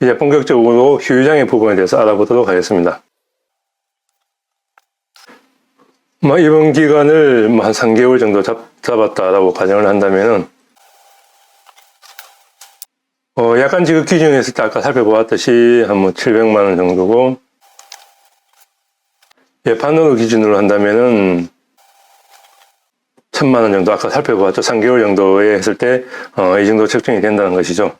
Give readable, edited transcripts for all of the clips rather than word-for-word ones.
이제 본격적으로 휴유장애 부분에 대해서 알아보도록 하겠습니다. 입원 기간을 한 3개월 정도 잡았다라고 가정을 한다면은, 약간 지급 기준에 있을 때 아까 살펴보았듯이 한 700만원 정도고, 예판으로 기준으로 한다면은 1000만원 정도 아까 살펴보았죠. 3개월 정도에 했을 때, 이 정도 책정이 된다는 것이죠.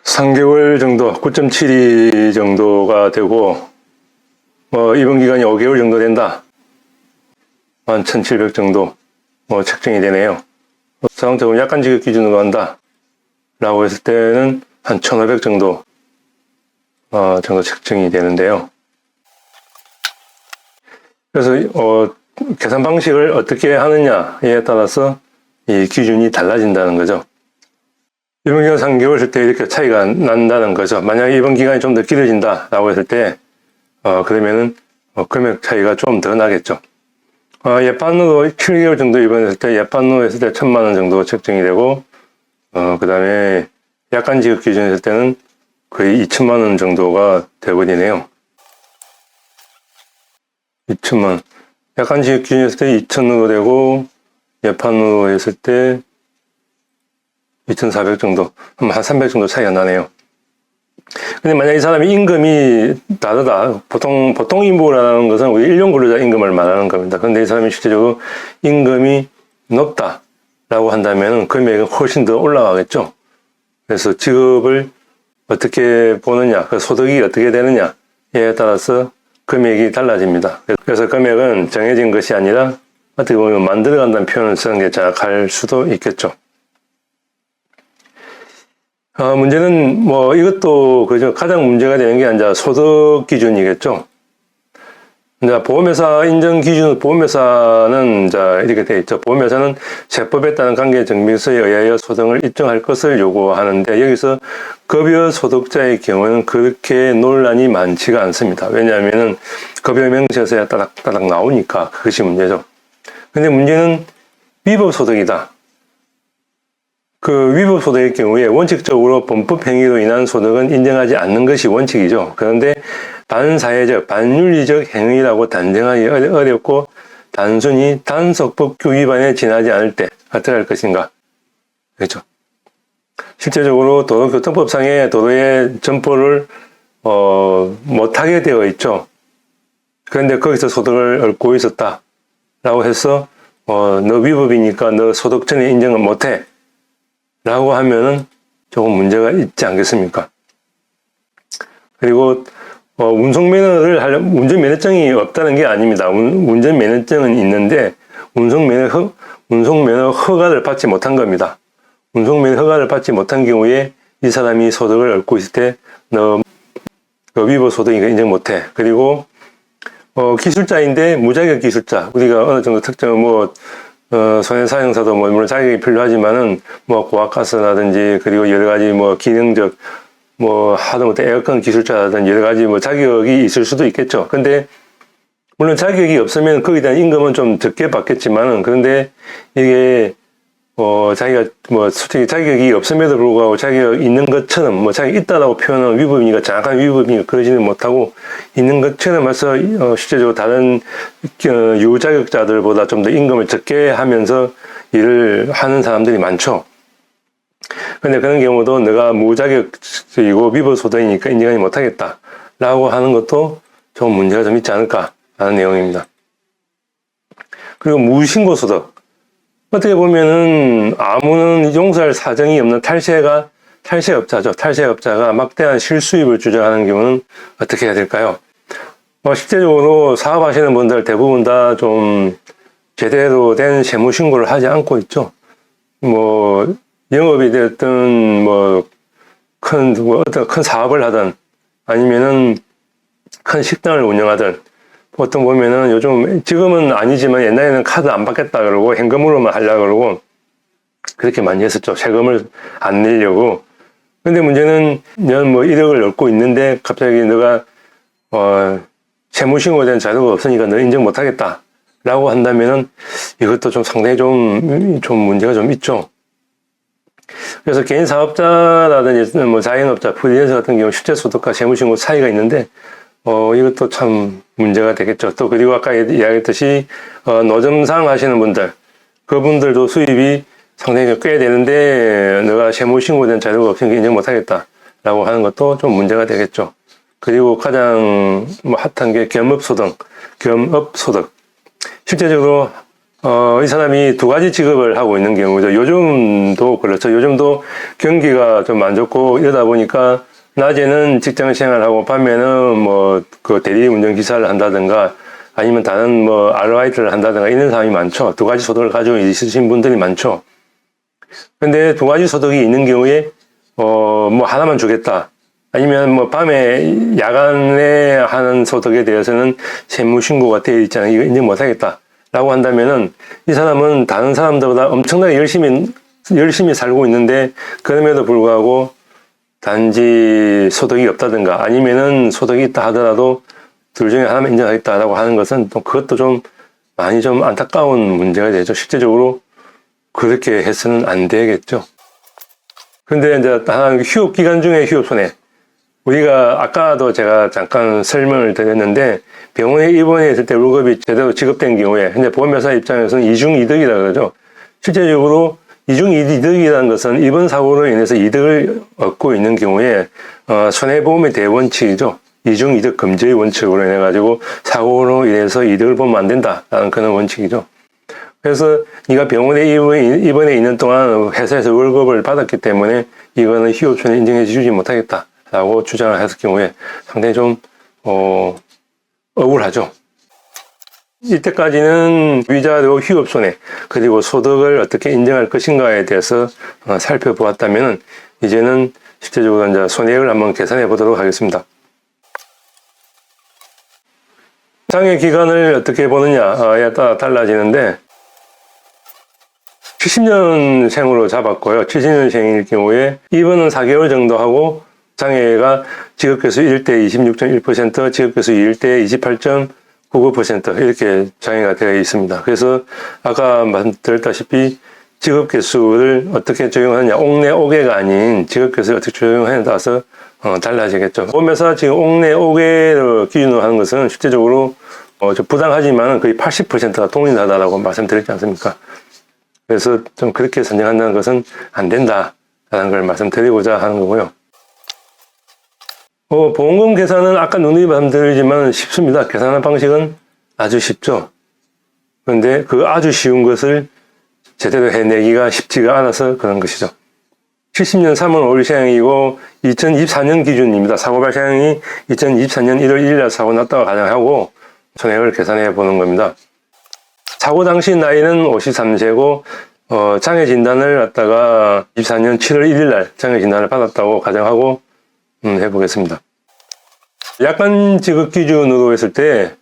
3개월 정도, 9.72 정도가 되고, 입원 기간이 5개월 정도 된다. 한 1700 정도, 책정이 되네요. 자동적으로 약간 지급 기준으로 한다. 라고 했을 때는 한 1500 정도, 정도 책정이 되는데요. 그래서, 계산 방식을 어떻게 하느냐에 따라서 이 기준이 달라진다는 거죠. 입원 기간 3개월 했을 때 이렇게 차이가 난다는 거죠. 만약에 입원 기간이 좀 더 길어진다라고 했을 때, 그러면은, 금액 차이가 좀 더 나겠죠. 예판으로 7개월 정도 입원했을 때, 예판으로 했을 때 1000만원 정도 책정이 되고, 그 다음에 약간 지급 기준했을 때는 거의 2000만원 정도가 되어버리네요. 2000만원. 약간 지급 기준했을 때 2000으로 되고, 예판으로 했을 때 2400 정도, 한 300 정도 차이가 나네요. 근데 만약 이 사람이 임금이 다르다. 보통 임금이라는 것은 우리 일용 근로자 임금을 말하는 겁니다. 근데 이 사람이 실제적으로 임금이 높다라고 한다면 금액은 훨씬 더 올라가겠죠. 그래서 지급을 어떻게 보느냐, 그 소득이 어떻게 되느냐에 따라서 금액이 달라집니다. 그래서 금액은 정해진 것이 아니라 어떻게 보면 만들어간다는 표현을 쓰는 게 정확할 수도 있겠죠. 문제는 이것도 그죠. 가장 문제가 되는 게 이제 소득 기준이겠죠. 이제 보험회사 인정 기준, 보험회사는 이제 이렇게 되어 있죠. 보험회사는 세법에 따른 관계 증명서에 의하여 소득을 입증할 것을 요구하는데, 여기서 급여 소득자의 경우는 그렇게 논란이 많지가 않습니다. 왜냐하면은 급여 명세서에 따닥따닥 나오니까 그것이 문제죠. 근데 문제는 위법 소득이다. 그 위법 소득의 경우에 원칙적으로 범법 행위로 인한 소득은 인정하지 않는 것이 원칙이죠. 그런데 반사회적, 반윤리적 행위라고 단정하기 어렵고 단순히 단속법규 위반에 지나지 않을 때 어떻게 할 것인가? 그렇죠. 실제적으로 도로교통법상의 도로에 점포를 못하게 되어 있죠. 그런데 거기서 소득을 얻고 있었다라고 해서 너 위법이니까 너 소득 전에 인정을 못해 라고 하면은 조금 문제가 있지 않겠습니까? 그리고 운전면허증이 없다는 게 아닙니다. 운전면허증은 있는데 운송면허 허가를 받지 못한 겁니다. 운송면허 허가를 받지 못한 경우에 이 사람이 소득을 얻고 있을 때 너 위법 소득이니까 인정 못해. 그리고 기술자인데 무자격 기술자, 우리가 어느 정도 특정 손해사형사도 물론 자격이 필요하지만은 고압가스라든지 그리고 여러 가지 기능적 하다못해 에어컨 기술자라든지 여러 가지 자격이 있을 수도 있겠죠. 근데 물론 자격이 없으면 거기에 대한 임금은 좀 적게 받겠지만은, 그런데 이게 자기가 솔직히 자격이 없음에도 불구하고 자격 있는 것처럼 자격이 있다라고 표현하는 위법이니까 정확한 위법이니까 그러지는 못하고 있는 것처럼 해서 실제적으로 다른 유자격자들보다 좀 더 임금을 적게 하면서 일을 하는 사람들이 많죠. 근데 그런 경우도 내가 무자격이고 위법 소득이니까 인정하지 못하겠다 라고 하는 것도 좀 문제가 좀 있지 않을까 하는 내용입니다. 그리고 무신고 소득, 어떻게 보면은 아무는 용서할 사정이 없는 탈세업자죠. 탈세업자가 막대한 실수입을 주장하는 경우는 어떻게 해야 될까요? 실제적으로 사업하시는 분들 대부분 다 좀 제대로 된 세무 신고를 하지 않고 있죠. 영업이 됐든 어떤 큰 사업을 하든 아니면은 큰 식당을 운영하든, 보통 보면은 요즘, 지금은 아니지만 옛날에는 카드 안 받겠다 그러고 현금으로만 하려고 그러고 그렇게 많이 했었죠. 세금을 안 내려고. 근데 문제는 년 1억을 얻고 있는데 갑자기 너가 세무신고에 대한 자료가 없으니까 너 인정 못 하겠다 라고 한다면은 이것도 좀 상당히 좀 문제가 좀 있죠. 그래서 개인 사업자라든지 뭐 자영업자, 프리랜서 같은 경우 실제 소득과 세무신고 차이가 있는데, 이것도 참 문제가 되겠죠. 또 그리고 아까 이야기했듯이, 노점상 하시는 분들, 그분들도 수입이 상당히 꽤 되는데, 내가 세무신고된 자료가 없으니까 인정 못하겠다라고 하는 것도 좀 문제가 되겠죠. 그리고 가장 뭐 핫한 게 겸업소득. 실제적으로 이 사람이 두 가지 직업을 하고 있는 경우죠. 요즘도 그렇죠. 요즘도 경기가 좀 안 좋고 이러다 보니까 낮에는 직장 생활하고 밤에는 뭐 그 대리 운전 기사를 한다든가 아니면 다른 뭐 아르바이트를 한다든가 이런 사람이 많죠. 두 가지 소득을 가지고 있으신 분들이 많죠. 근데 두 가지 소득이 있는 경우에 뭐 하나만 주겠다. 아니면 뭐 밤에 야간에 하는 소득에 대해서는 세무신고가 되어 있잖아요. 이거 인정 못하겠다. 라고 한다면은 이 사람은 다른 사람들보다 엄청나게 열심히 살고 있는데 그럼에도 불구하고 단지 소득이 없다든가 아니면은 소득이 있다 하더라도 둘 중에 하나만 인정하겠다라고 하는 것은 또 그것도 좀 많이 좀 안타까운 문제가 되죠. 실제적으로 그렇게 해서는 안 되겠죠. 근데 이제 하나 휴업 기간 중에 휴업 손해. 우리가 아까도 제가 잠깐 설명을 드렸는데 병원에 입원했을 때 월급이 제대로 지급된 경우에 현재 보험회사 입장에서는 이중이득이라고 그러죠. 실제적으로 이중이득이라는 것은 입원 사고로 인해서 이득을 얻고 있는 경우에 손해보험의 대원칙이죠. 이중이득 금지의 원칙으로 인해 가지고 사고로 인해서 이득을 보면 안 된다라는 그런 원칙이죠. 그래서 네가 병원에 입원해 있는 동안 회사에서 월급을 받았기 때문에 이거는 휴업손해 인정해 주지 못하겠다. 라고 주장을 했을 경우에 상당히 좀, 억울하죠. 이때까지는 위자료 휴업손해, 그리고 소득을 어떻게 인정할 것인가에 대해서 살펴보았다면, 이제는 실제적으로 이제 손해액을 한번 계산해 보도록 하겠습니다. 장애 기간을 어떻게 보느냐에 따라 달라지는데, 70년생으로 잡았고요. 70년생일 경우에 입원은 4개월 정도 하고, 장애가 직업계수 1대 26.1%, 직업계수 2대 28.99% 이렇게 장애가 되어 있습니다. 그래서 아까 말씀드렸다시피 직업계수를 어떻게 적용하느냐, 옥내 옥외가 아닌 직업계수를 어떻게 적용하느냐에 따라서 달라지겠죠. 보험회사 지금 옥내 옥외를 기준으로 하는 것은 실제적으로 좀 부당하지만 거의 80%가 동일하다라고 말씀드렸지 않습니까? 그래서 좀 그렇게 선정한다는 것은 안 된다라는 걸 말씀드리고자 하는 거고요. 보험금 계산은 아까 누누이 말씀드리지만 쉽습니다. 계산하는 방식은 아주 쉽죠. 그런데 그 아주 쉬운 것을 제대로 해내기가 쉽지가 않아서 그런 것이죠. 70년 3월 5일 시행이고 2024년 기준입니다. 사고 발생이 2024년 1월 1일 날 사고 났다고 가정하고 손해를 계산해 보는 겁니다. 사고 당시 나이는 53세고 장애 진단을 갖다가 24년 7월 1일 날 장애 진단을 받았다고 가정하고 해보겠습니다. 약관 지급 기준으로 했을 때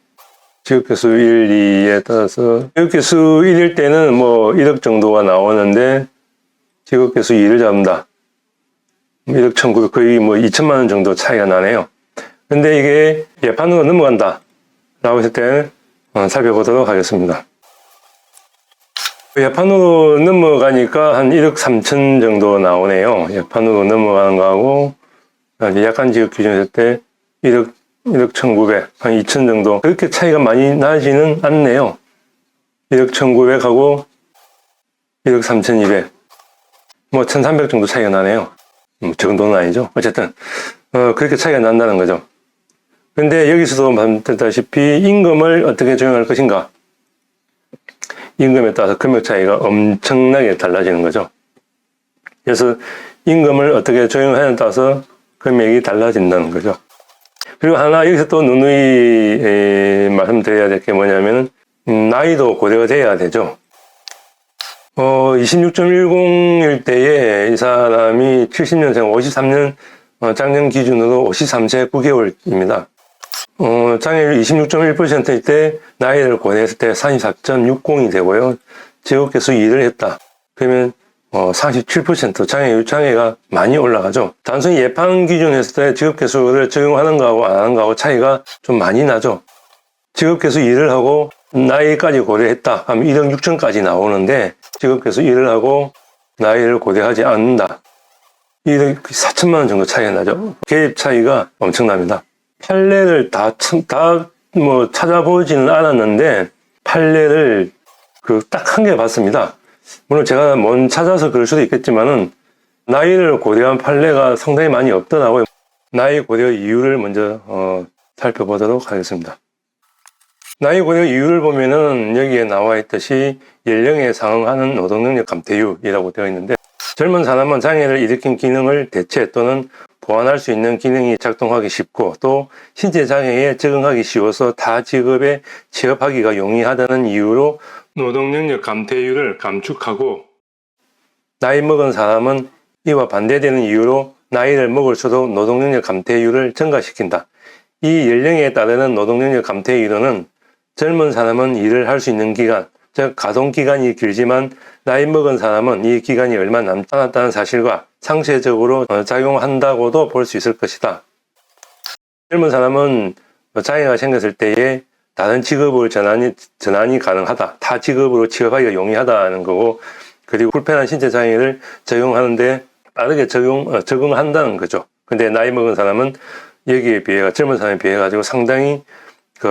지급계수 1, 2에 따라서 지급계수 1일 때는 뭐 1억 정도가 나오는데 지급계수 2를 잡는다. 1억 1,900 거의 뭐 2천만 원 정도 차이가 나네요. 근데 이게 예판으로 넘어간다 라고 했을 때 살펴보도록 하겠습니다. 예판으로 넘어가니까 한 1억 3천 정도 나오네요. 예판으로 넘어가는 거하고 약관 지급 기준일 때 1억 1,900, 한 2천 정도. 그렇게 차이가 많이 나지는 않네요. 1억 1,900하고 1억 3,200. 뭐 1,300 정도 차이가 나네요. 정도는 아니죠. 어쨌든, 그렇게 차이가 난다는 거죠. 근데 여기서도 말씀드렸다시피 임금을 어떻게 적용할 것인가. 임금에 따라서 금액 차이가 엄청나게 달라지는 거죠. 그래서 임금을 어떻게 적용하느냐에 따라서 금액이 달라진다는 거죠. 그리고 하나 여기서 또 누누이 말씀드려야 될 게 뭐냐면 나이도 고려가 돼야 되죠. 26.10일 때에 이 사람이 70년생 53년 장년 기준으로 53세 9개월입니다. 장애율 26.1%일 때 나이를 고려했을 때 44.60이 되고요. 직업계수 2를 했다. 그러면 47% 장애가 많이 올라가죠. 단순히 예판 기준 했을 때 직업계수를 적용하는 거하고 안 하는 거하고 차이가 좀 많이 나죠. 직업계수 2를 하고 나이까지 고려했다 하면 1억 6천까지 나오는데 직업계수 1을 하고 나이를 고려하지 않는다. 이 4천만 원 정도 차이가 나죠. 개입 차이가 엄청납니다. 판례를 다 뭐 찾아보지는 않았는데 판례를 딱 한 개 봤습니다. 물론 제가 못 찾아서 그럴 수도 있겠지만은 나이를 고려한 판례가 상당히 많이 없더라고요. 나이 고려 이유를 먼저 살펴보도록 하겠습니다. 나이 고려 이유를 보면은 여기에 나와 있듯이 연령에 상응하는 노동능력 감퇴율이라고 되어 있는데, 젊은 사람은 장애를 일으킨 기능을 대체 또는 보완할 수 있는 기능이 작동하기 쉽고 또 신체 장애에 적응하기 쉬워서 타 직업에 취업하기가 용이하다는 이유로 노동능력 감퇴율을 감축하고, 나이 먹은 사람은 이와 반대되는 이유로 나이를 먹을수록 노동능력 감퇴율을 증가시킨다. 이 연령에 따르는 노동능력 감퇴율은 젊은 사람은 일을 할 수 있는 기간, 즉 가동기간이 길지만 나이 먹은 사람은 이 기간이 얼마 남지 않았다는 사실과 상쇄적으로 작용한다고도 볼 수 있을 것이다. 젊은 사람은 장애가 생겼을 때에 다른 직업을 전환이 가능하다. 타 직업으로 취업하기가 용이하다는 거고, 그리고 불편한 신체 장애를 적용하는데 빠르게 적응한다는 거죠. 근데 나이 먹은 사람은 여기에 비해, 젊은 사람에 비해 가지고 상당히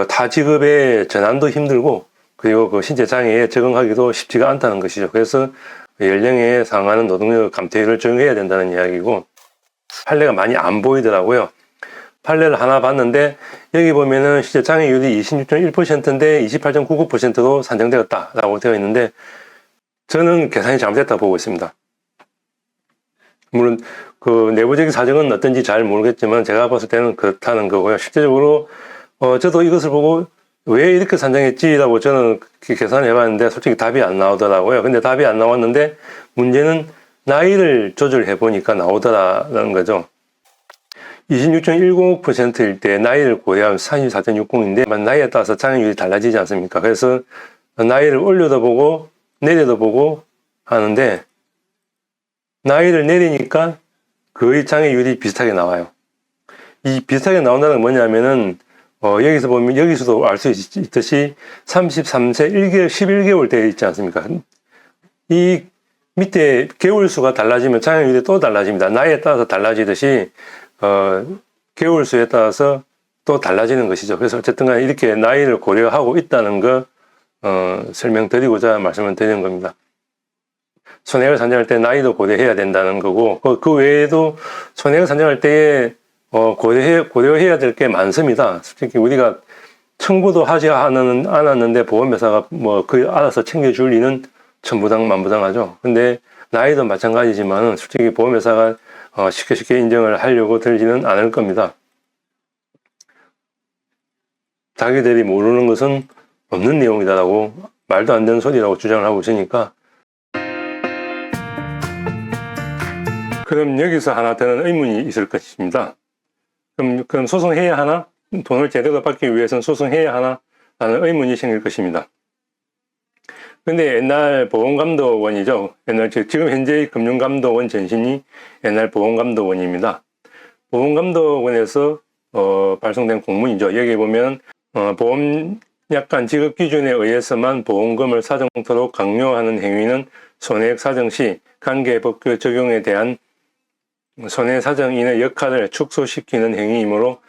타 직업의 전환도 힘들고, 그리고 신체 장애에 적응하기도 쉽지가 않다는 것이죠. 그래서 연령에 상하는 노동력 감퇴율을 적용해야 된다는 이야기고, 판례가 많이 안 보이더라고요. 판례를 하나 봤는데 여기 보면은 신체 장애율이 26.1%인데 28.99%로 산정되었다라고 되어 있는데, 저는 계산이 잘못됐다고 보고 있습니다. 물론 내부적인 사정은 어떤지 잘 모르겠지만 제가 봤을 때는 그렇다는 거고요. 실제적으로 저도 이것을 보고 왜 이렇게 산정했지라고 저는 계산을 해봤는데 솔직히 답이 안 나오더라고요. 근데 답이 안 나왔는데 문제는 나이를 조절해 보니까 나오더라는 거죠. 26.10%일 때 나이를 고려하면 34.60인데 나이에 따라서 장애율이 달라지지 않습니까? 그래서 나이를 올려도 보고 내려도 보고 하는데 나이를 내리니까 거의 장애율이 비슷하게 나와요. 이 비슷하게 나온다는 건 뭐냐면은 여기서 보면 여기서도 알 수 있듯이 33세 1개월, 11개월 돼 있지 않습니까? 이 밑에 개월 수가 달라지면 장애율이 또 달라집니다. 나이에 따라서 달라지듯이 개월 수에 따라서 또 달라지는 것이죠. 그래서 어쨌든 간에 이렇게 나이를 고려하고 있다는 거 설명드리고자 말씀을 드리는 겁니다. 손해를 산정할 때 나이도 고려해야 된다는 거고, 그 외에도 손해를 산정할 때에 고려해야 될 게 많습니다. 솔직히 우리가 청구도 하지 않았는데 보험회사가 알아서 챙겨줄 리는 천부당 만부당하죠. 근데 나이도 마찬가지지만 솔직히 보험회사가 쉽게 인정을 하려고 들지는 않을 겁니다. 자기들이 모르는 것은 없는 내용이다라고, 말도 안 되는 소리라고 주장을 하고 있으니까. 그럼 여기서 하나 드는 의문이 있을 것입니다. 그럼 소송해야 하나? 돈을 제대로 받기 위해서는 소송해야 하나? 라는 의문이 생길 것입니다. 근데 옛날 보험감독원이죠. 지금 현재의 금융감독원 전신이 옛날 보험감독원입니다. 보험감독원에서 발송된 공문이죠. 여기 보면 보험약관 지급 기준에 의해서만 보험금을 사정토록 강요하는 행위는 손해액 사정 시 관계법규 적용에 대한 손해사정인의 역할을 축소시키는 행위이므로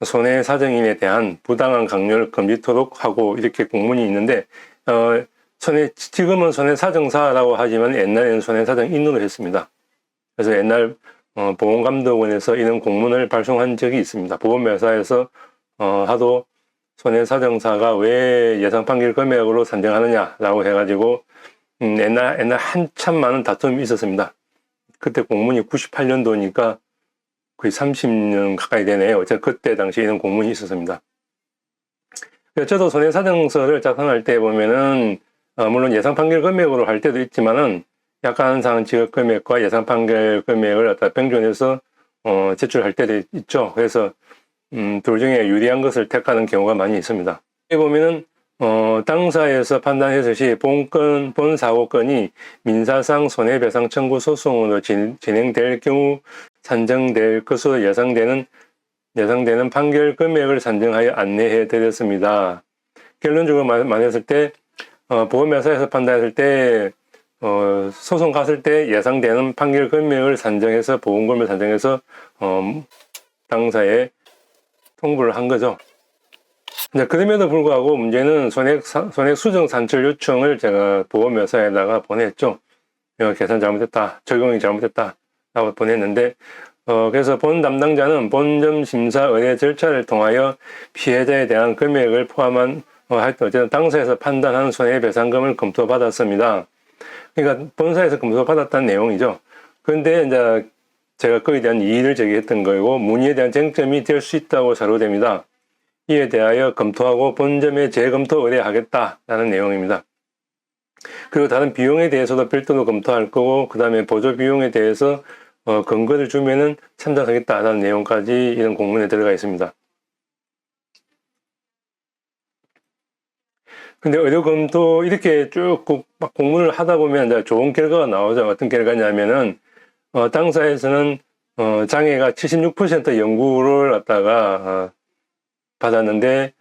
손해사정인에 대한 부당한 강요를 금지토록 하고, 이렇게 공문이 있는데 지금은 손해사정사라고 하지만 옛날에는 손해사정인으로 했습니다. 그래서 옛날 보험감독원에서 이런 공문을 발송한 적이 있습니다. 보험회사에서 하도 손해사정사가 왜 예상판결 금액으로 산정하느냐라고 해가지고 옛날 한참 많은 다툼이 있었습니다. 그때 공문이 98년도니까 거의 30년 가까이 되네요. 제가 그때 당시에 이런 공문이 있었습니다. 저도 손해사정서를 작성할 때 보면은 물론 예상판결 금액으로 할 때도 있지만은 약관상 지급 금액과 예상판결 금액을 병존해서 제출할 때도 있죠. 그래서 둘 중에 유리한 것을 택하는 경우가 많이 있습니다. 여기 보면은 당사에서 판단했을 시 본 사고건이 민사상 손해배상 청구 소송으로 진행될 경우 산정될 것으로 예상되는 판결 금액을 산정하여 안내해 드렸습니다. 결론적으로 말했을 때 보험회사에서 판단했을 때 소송 갔을 때 예상되는 판결 금액을 산정해서 보험금을 산정해서 당사에 통보를 한 거죠. 그럼에도 불구하고 문제는 손해ek 수정 산출 요청을 제가 보험회사에다가 보냈죠. 계산 잘못했다, 적용이 잘못했다 라고 보냈는데 그래서 본 담당자는 본점 심사 의뢰 절차를 통하여 피해자에 대한 금액을 포함한 하여튼 어쨌든 당사에서 판단한 손해배상금을 검토받았습니다. 그러니까 본사에서 검토받았다는 내용이죠. 그런데 이제 제가 거기에 대한 이의를 제기했던 거고 문의에 대한 쟁점이 될 수 있다고 사료됩니다. 이에 대하여 검토하고 본점에 재검토 의뢰하겠다라는 내용입니다. 그리고 다른 비용에 대해서도 별도로 검토할 거고 그 다음에 보조 비용에 대해서 근거를 주면은 참작하겠다라는 내용까지 이런 공문에 들어가 있습니다. 근데 의료 검토 이렇게 쭉 막 공문을 하다 보면 이제 좋은 결과가 나오죠. 어떤 결과냐면은 당사에서는 장애가 76% 연구를 갖다가 받았는데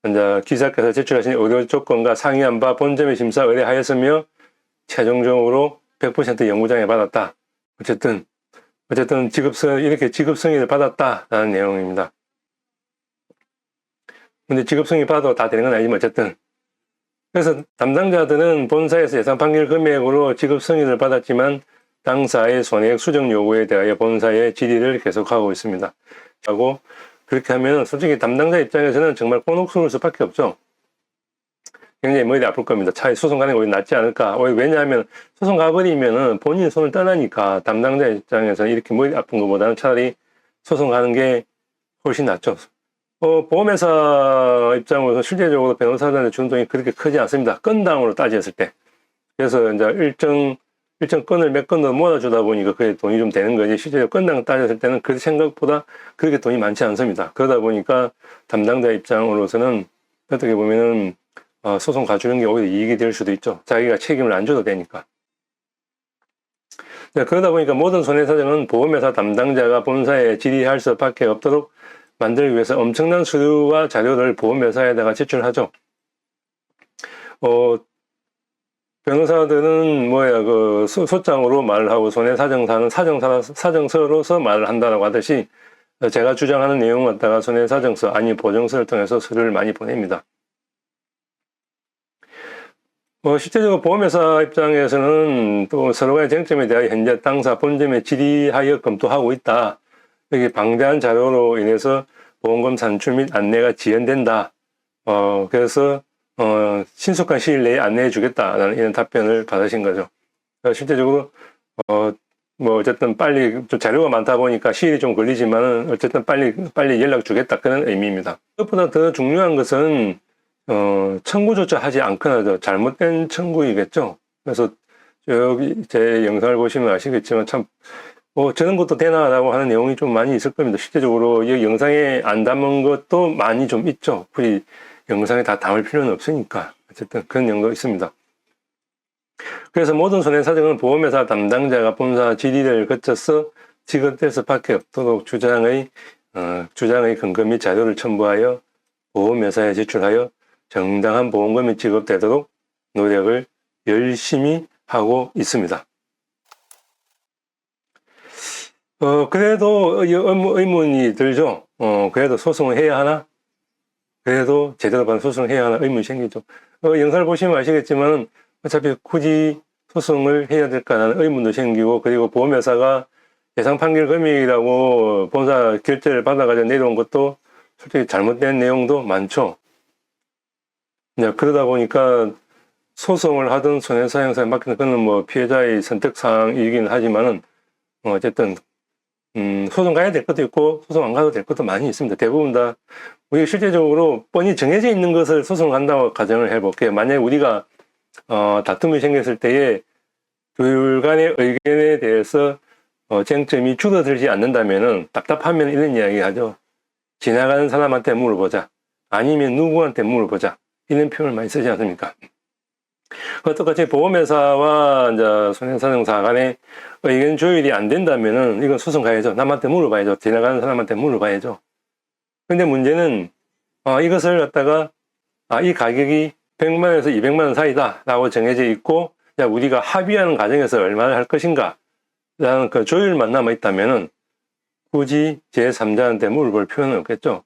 이제 기사께서 제출하신 의료 조건과 상이한 바 본점의 심사 의뢰하였으며 최종적으로 100% 연구장애 받았다. 어쨌든 이렇게 지급승인을 받았다라는 내용입니다. 근데 지급승인 받아도 다 되는 건 아니지만 어쨌든 그래서 담당자들은 본사에서 예상 판결 금액으로 지급승인을 받았지만 당사의 손해액 수정 요구에 대하여 본사의 질의를 계속하고 있습니다. 하고 그렇게 하면 솔직히 담당자 입장에서는 정말 곤혹스러울 수밖에 없죠. 굉장히 머리 아플 겁니다. 차라리 소송 가는 게 오히려 낫지 않을까. 왜냐하면 소송 가버리면은 본인 손을 떠나니까 담당자 입장에서는 이렇게 머리 아픈 것보다는 차라리 소송 가는 게 훨씬 낫죠. 보험회사 입장으로서 실제적으로 변호사들의 주는 돈이 그렇게 크지 않습니다. 건당으로 따졌을 때. 그래서 이제 일정 건을 몇 건을 모아주다 보니까 그게 돈이 좀 되는 거지. 실제로 건당 따졌을 때는 그 생각보다 그렇게 돈이 많지 않습니다. 그러다 보니까 담당자 입장으로서는 어떻게 보면은 소송 가주는 게 오히려 이익이 될 수도 있죠. 자기가 책임을 안 져도 되니까. 그러다 보니까 모든 손해사정은 보험회사 담당자가 본사에 질의할 수밖에 없도록 만들기 위해서 엄청난 서류와 자료를 보험회사에다가 제출하죠. 변호사들은 소장으로 말을 하고 손해사정사는 사정서로서 말을 한다라고 하듯이 제가 주장하는 내용을 갖다가 손해사정서 아니 보정서를 통해서 서류를 많이 보냅니다. 실제적으로 보험회사 입장에서는 또 서로 간의 쟁점에 대하여 현재 당사 본점에 질의하여 검토하고 있다. 여기 방대한 자료로 인해서 보험금 산출 및 안내가 지연된다. 그래서 신속한 시일 내에 안내해 주겠다라는 이런 답변을 받으신 거죠. 실제적으로 어쨌든 빨리 좀 자료가 많다 보니까 시일이 좀 걸리지만은 어쨌든 빨리 연락 주겠다 그런 의미입니다. 그것보다 더 중요한 것은 청구조차 하지 않거나 잘못된 청구이겠죠. 그래서 여기 제 영상을 보시면 아시겠지만 참 저런 것도 되나라고 하는 내용이 좀 많이 있을 겁니다. 실제적으로 이 영상에 안 담은 것도 많이 좀 있죠. 굳이 영상에 다 담을 필요는 없으니까 어쨌든 그런 내용도 있습니다. 그래서 모든 손해사정은 보험회사 담당자가 본사 질의를 거쳐서 지급될 수밖에 없도록 주장의 근거 및 자료를 첨부하여 보험회사에 제출하여 정당한 보험금이 지급되도록 노력을 열심히 하고 있습니다. 그래도 의문이 들죠. 그래도 소송을 해야 하나? 그래도 제대로 받은 소송을 해야 하나? 의문이 생기죠. 영상을 보시면 아시겠지만 어차피 굳이 소송을 해야 될까라는 의문도 생기고 그리고 보험회사가 예상 판결 금액이라고 본사 결제를 받아가지고 내려온 것도 솔직히 잘못된 내용도 많죠. 그러다 보니까 소송을 하든 손해사정사에 맡기는 그건 피해자의 선택사항이긴 하지만은 어쨌든 소송 가야 될 것도 있고 소송 안 가도 될 것도 많이 있습니다. 대부분 다 우리가 실제적으로 뻔히 정해져 있는 것을 소송 간다고 가정을 해볼게요. 만약에 우리가 다툼이 생겼을 때에 둘 간의 의견에 대해서 쟁점이 줄어들지 않는다면은 답답하면 이런 이야기 하죠. 지나가는 사람한테 물어보자. 아니면 누구한테 물어보자. 이런 표현을 많이 쓰지 않습니까? 그와 똑같이 보험회사와 이제 손해사정사 간의 의견 조율이 안 된다면은 이건 소송 가야죠. 남한테 물어봐야죠. 지나가는 사람한테 물어봐야죠. 근데 문제는 이것을 갖다가 이 가격이 100만 원에서 200만 원 사이다 라고 정해져 있고 자, 우리가 합의하는 과정에서 얼마를 할 것인가 라는 그 조율만 남아있다면은 굳이 제3자한테 물어볼 필요는 없겠죠.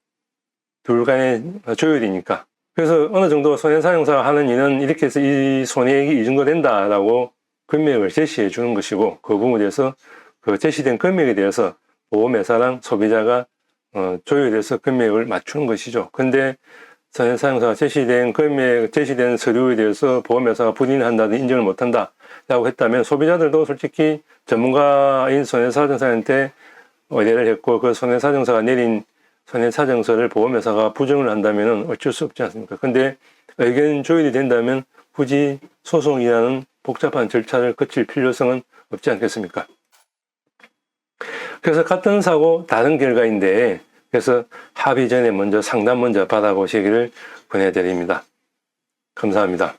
둘 간의 조율이니까. 그래서 어느 정도 손해사정사가 하는 일은 이렇게 해서 이 손해액이 이 정도 된다라고 금액을 제시해 주는 것이고, 그 부분에 대해서 그 제시된 금액에 대해서 보험회사랑 소비자가 조율해서 금액을 맞추는 것이죠. 근데 손해사정사가 제시된 금액, 제시된 서류에 대해서 보험회사가 부인한다든 인정을 못한다라고 했다면 소비자들도 솔직히 전문가인 손해사정사한테 의뢰를 했고, 그 손해사정사가 내린 손해사정서를 보험회사가 부정을 한다면 어쩔 수 없지 않습니까? 근데 의견 조율이 된다면 굳이 소송이라는 복잡한 절차를 거칠 필요성은 없지 않겠습니까? 그래서 같은 사고 다른 결과인데, 그래서 합의 전에 먼저 상담 먼저 받아보시기를 권해드립니다. 감사합니다.